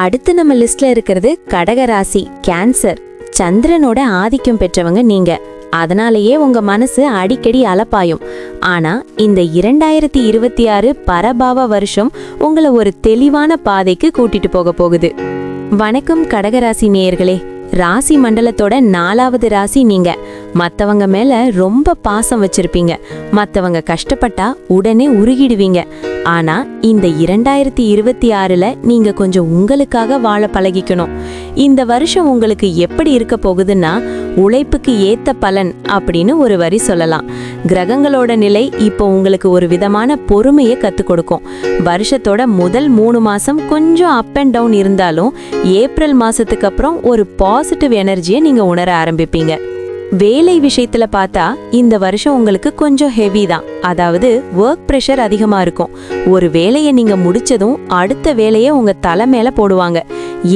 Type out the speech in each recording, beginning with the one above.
அடுத்து நம்ம லிஸ்ட்ல இருக்கிறது கடகராசி கேன்சர். சந்திரனோட ஆதிக்கம் பெற்றவங்க நீங்க. அதனாலேயே உங்க மனசு அடிக்கடி அலப்பாயும். ஆனா இந்த 2026 பரபாவ வருஷம் உங்களை ஒரு தெளிவான பாதைக்கு கூட்டிட்டு போக போகுது. வணக்கம் கடகராசி நேயர்களே. ராசி மண்டலத்தோட 4வது ராசி நீங்க. மத்தவங்க மேல ரொம்ப பாசம் வச்சிருப்பீங்க. மத்தவங்க கஷ்டப்பட்டா உடனே உருகிடுவீங்க. ஆனா இந்த 2026ல நீங்க கொஞ்சம் உங்களுக்காக வாழ பழகிக்கணும். இந்த வருஷம் உங்களுக்கு எப்படி இருக்க போகுதுன்னா, உழைப்புக்கு ஏத்த பலன் அப்படின்னு ஒரு வரி சொல்லலாம். கிரகங்களோட நிலை இப்போ உங்களுக்கு ஒரு விதமான பொறுமையை கத்துக் கொடுக்கும். வருஷத்தோட முதல் 3 மாசம் கொஞ்சம் அப் அண்ட் டவுன் இருந்தாலும் ஏப்ரல் மாசத்துக்கு அப்புறம் ஒரு பாசிட்டிவ் எனர்ஜியை நீங்க உணர ஆரம்பிப்பீங்க. வேலை விஷயத்துல பார்த்தா இந்த வருஷம் உங்களுக்கு கொஞ்சம் ஹெவி தான். அதாவது ஒர்க் ப்ரெஷர் அதிகமா இருக்கும். ஒரு வேலையை நீங்க முடிச்சதும் அடுத்த வேலையை உங்க தலை மேல போடுவாங்க.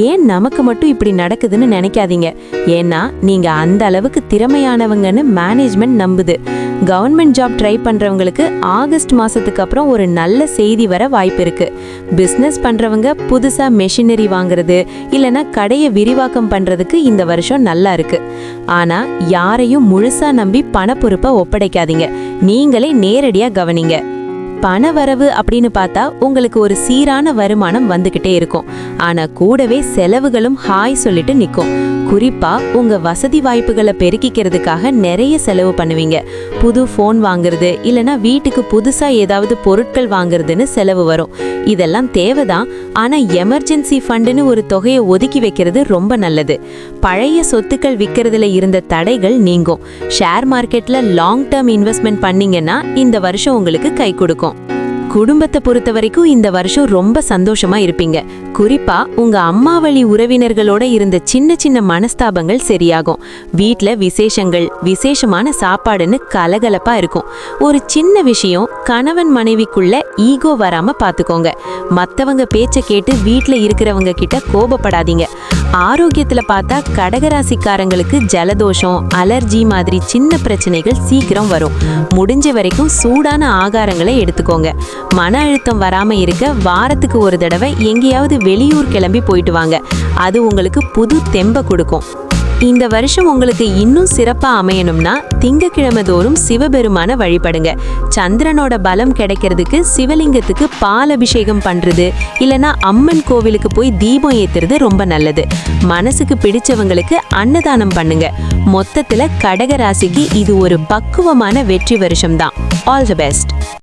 ஏன் நமக்கு மட்டும் இப்படி நடக்குதுன்னு நினைக்காதீங்க. ஏன்னா நீங்க அந்த அளவுக்கு திறமையானவங்கன்னு மேனேஜ்மெண்ட் நம்புது. கவர்மெண்ட் ஜாப் ட்ரை பண்றவங்களுக்கு ஆகஸ்ட் மாசத்துக்கு அப்புறம் ஒரு நல்ல செய்தி வர வாய்ப்பு இருக்கு. பிஸ்னஸ் பண்றவங்க புதுசா மெஷினரி வாங்குறது இல்லைன்னா கடையை விரிவாக்கம் பண்றதுக்கு இந்த வருஷம் நல்லா இருக்கு. ஆனா யாரையும் முழுசா நம்பி பண பொறுப்பை ஒப்படைக்காதீங்க. நீங்களே நேரடியா கவனிங்க. பணவரவு அப்படின்னு பார்த்தா உங்களுக்கு ஒரு சீரான வருமானம் வந்துகிட்டே இருக்கும். ஆனா கூடவே செலவுகளும் ஹாய் சொல்லிட்டு நிற்கும். குறிப்பா உங்க வசதி வாய்ப்புகளை பெருக்கிக்கிறதுக்காக நிறைய செலவு பண்ணுவீங்க. புது ஃபோன் வாங்குறது இல்லைன்னா வீட்டுக்கு புதுசா ஏதாவது பொருட்கள் வாங்குறதுன்னு செலவு வரும். இதெல்லாம் தேவைதான். ஆனா எமர்ஜென்சி ஃபண்டுன்னு ஒரு தொகையை ஒதுக்கி வைக்கிறது ரொம்ப நல்லது. பழைய சொத்துக்கள் விற்கிறதுல இருந்த தடைகள் நீங்கும். ஷேர் மார்க்கெட்ல லாங் டேர்ம் இன்வெஸ்ட்மெண்ட் பண்ணீங்கன்னா இந்த வருஷம் உங்களுக்கு கை கொடுக்கும். குடும்பத்தை பொறுத்த வரைக்கும் இந்த வருஷம் ரொம்ப சந்தோஷமா இருப்பீங்க. குறிப்பா உங்க அம்மா வழி உறவினர்களோட இருந்த சின்ன சின்ன மனஸ்தாபங்கள் சரியாகும். வீட்ல விசேஷங்கள், விசேஷமான சாப்பாடுன்னு கலகலப்பா இருக்கும். ஒரு சின்ன விஷயம் கணவன் மனைவிக்குள்ள ஈகோ வராம பாத்துக்கோங்க. மத்தவங்க பேச்ச கேட்டு வீட்ல இருக்கிறவங்க கிட்ட கோபப்படாதீங்க. ஆரோக்கியத்துல பார்த்தா கடகராசிக்காரங்களுக்கு ஜலதோஷம், அலர்ஜி மாதிரி சின்ன பிரச்சனைகள் சீக்கிரம் வரும். முடிஞ்ச வரைக்கும் சூடான ஆகாரங்களை எடுத்துக்கோங்க. மன அழுத்தம் வராம இருக்க வாரத்துக்கு ஒரு தடவை எங்கேயாவது வெளியூர் கிளம்பி போயிட்டு வாங்க. அது உங்களுக்கு புது தெம்ப கொடுக்கும். இந்த வருஷம் உங்களுக்கு இன்னும் சிறப்பா அமையணும்னா திங்கக்கிழமை தோறும் சிவபெருமான வழிபடுங்க. சந்திரனோட பலம் கிடைக்கிறதுக்கு சிவலிங்கத்துக்கு பால் அபிஷேகம் பண்றது இல்லைன்னா அம்மன் கோவிலுக்கு போய் தீபம் ஏத்துறது ரொம்ப நல்லது. மனசுக்கு பிடிச்சவங்களுக்கு அன்னதானம் பண்ணுங்க. மொத்தத்துல கடக ராசிக்கு இது ஒரு பக்குவமான வெற்றி வருஷம் தான். All the best.